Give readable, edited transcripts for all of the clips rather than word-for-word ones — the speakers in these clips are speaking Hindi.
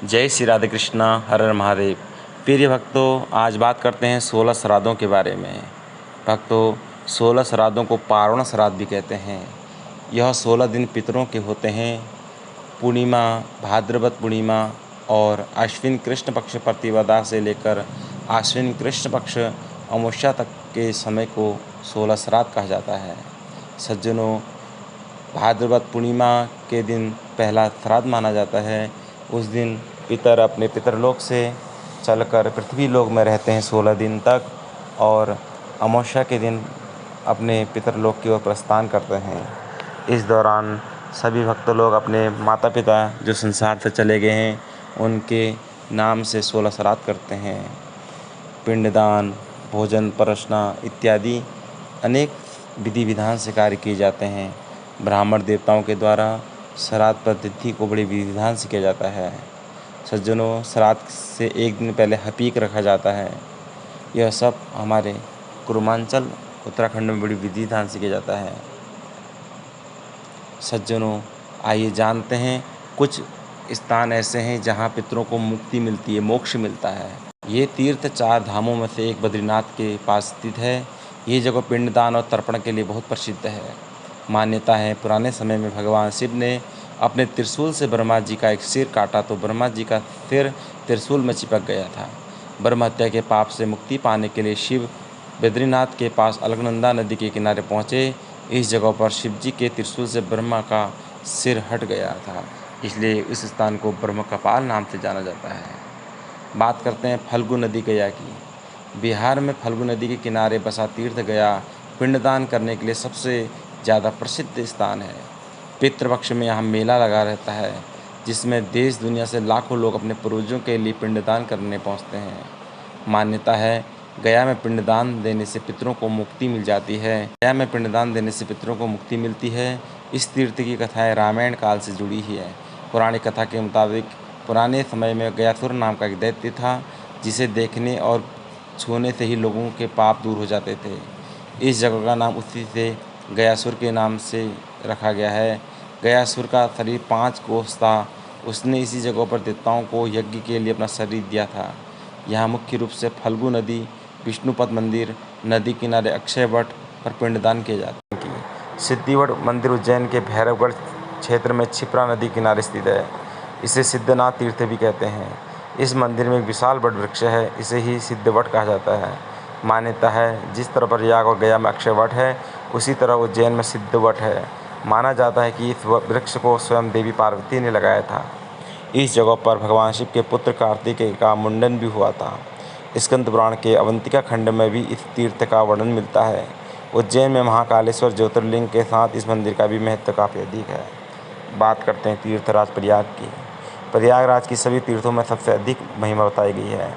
जय श्री राधे कृष्णा, हर हर महादेव। प्रिय भक्तों, आज बात करते हैं 16 श्राद्धों के बारे में। भक्तों, 16 श्राद्धों को पार्वण श्राद्ध भी कहते हैं। यह 16 दिन पितरों के होते हैं। पूर्णिमा, भाद्रपद पूर्णिमा और आश्विन कृष्ण पक्ष प्रतिपदा से लेकर आश्विन कृष्ण पक्ष अमावस्या तक के समय को 16 श्राद्ध कहा जाता है। सज्जनों, भाद्रपद पूर्णिमा के दिन पहला श्राद्ध माना जाता है। उस दिन पितर अपने पितरलोक से चलकर पृथ्वी लोक में रहते हैं 16 दिन तक, और अमावस्या के दिन अपने पितरलोक की ओर प्रस्थान करते हैं। इस दौरान सभी भक्त लोग अपने माता पिता जो संसार से चले गए हैं उनके नाम से 16 श्राद्ध करते हैं। पिंडदान, भोजन परसना इत्यादि अनेक विधि विधान से कार्य किए जाते हैं। ब्राह्मण देवताओं के द्वारा श्राद्ध पद्धति को बड़ी विधि विधान से किया जाता है। सज्जनों, श्राद्ध से एक दिन पहले हपीक रखा जाता है। यह सब हमारे कुरुमांचल उत्तराखंड में बड़ी विधि विधान से किया जाता है। सज्जनों, आइए जानते हैं कुछ स्थान ऐसे हैं जहाँ पितरों को मुक्ति मिलती है, मोक्ष मिलता है। ये तीर्थ 4 धामों में से एक बद्रीनाथ के पास स्थित है। ये जगह पिंडदान और तर्पण के लिए बहुत प्रसिद्ध है। मान्यता है पुराने समय में भगवान शिव ने अपने त्रिशूल से ब्रह्मा जी का एक सिर काटा तो ब्रह्मा जी का सिर त्रिशूल में चिपक गया था। ब्रह्म हत्या के पाप से मुक्ति पाने के लिए शिव बद्रीनाथ के पास अलकनंदा नदी के किनारे पहुँचे। इस जगह पर शिव जी के त्रिशूल से ब्रह्मा का सिर हट गया था, इसलिए इस स्थान को ब्रह्म कपाल नाम से जाना जाता है। बात करते हैं फल्गु नदी गया की। बिहार में फल्गु नदी के किनारे बसा तीर्थ गया पिंडदान करने के लिए सबसे ज़्यादा प्रसिद्ध स्थान है। पितृपक्ष में यहाँ मेला लगा रहता है, जिसमें देश दुनिया से लाखों लोग अपने पूर्वजों के लिए पिंडदान करने पहुँचते हैं। मान्यता है गया में पिंडदान देने से पितरों को मुक्ति मिल जाती है। गया में पिंडदान देने से पितरों को मुक्ति मिलती है। इस तीर्थ की कथाएँ रामायण काल से जुड़ी ही है। पौराणिक कथा के मुताबिक पुराने समय में गयासुर नाम का एक दैत्य था, जिसे देखने और छूने से ही लोगों के पाप दूर हो जाते थे। इस जगह का नाम उसी से गयासुर के नाम से रखा गया है। गयासुर का शरीर 5 कोस था। उसने इसी जगह पर देवताओं को यज्ञ के लिए अपना शरीर दिया था। यहाँ मुख्य रूप से फल्गु नदी, विष्णुपद मंदिर, नदी किनारे अक्षय वट पर पिंडदान किए जाते हैं। सिद्धिवट मंदिर उज्जैन के भैरवगढ़ क्षेत्र में क्षिप्रा नदी किनारे स्थित है। इसे सिद्धनाथ तीर्थ भी कहते हैं। इस मंदिर में एक विशाल वट वृक्ष है, इसे ही सिद्धवट कहा जाता है। मान्यता है जिस तरह प्रयाग और गया में अक्षय वट है, उसी तरह उज्जैन में सिद्धवट है। माना जाता है कि इस वृक्ष को स्वयं देवी पार्वती ने लगाया था। इस जगह पर भगवान शिव के पुत्र कार्तिकेय का मुंडन भी हुआ था। स्कंद पुराण के अवंतिका खंड में भी इस तीर्थ का वर्णन मिलता है। उज्जैन में महाकालेश्वर ज्योतिर्लिंग के साथ इस मंदिर का भी महत्व काफ़ी अधिक है। बात करते हैं तीर्थराज प्रयाग की। प्रयागराज की सभी तीर्थों में सबसे अधिक महिमा बताई गई है।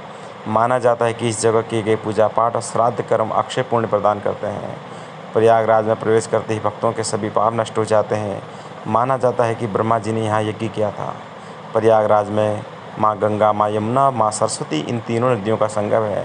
माना जाता है कि इस जगह किए गए पूजा पाठ और श्राद्ध कर्म अक्षय पुण्य प्रदान करते हैं। प्रयागराज में प्रवेश करते ही भक्तों के सभी पाप नष्ट हो जाते हैं। माना जाता है कि ब्रह्मा जी ने यहाँ यज्ञ किया था। प्रयागराज में माँ गंगा, माँ यमुना, माँ सरस्वती इन तीनों नदियों का संगम है।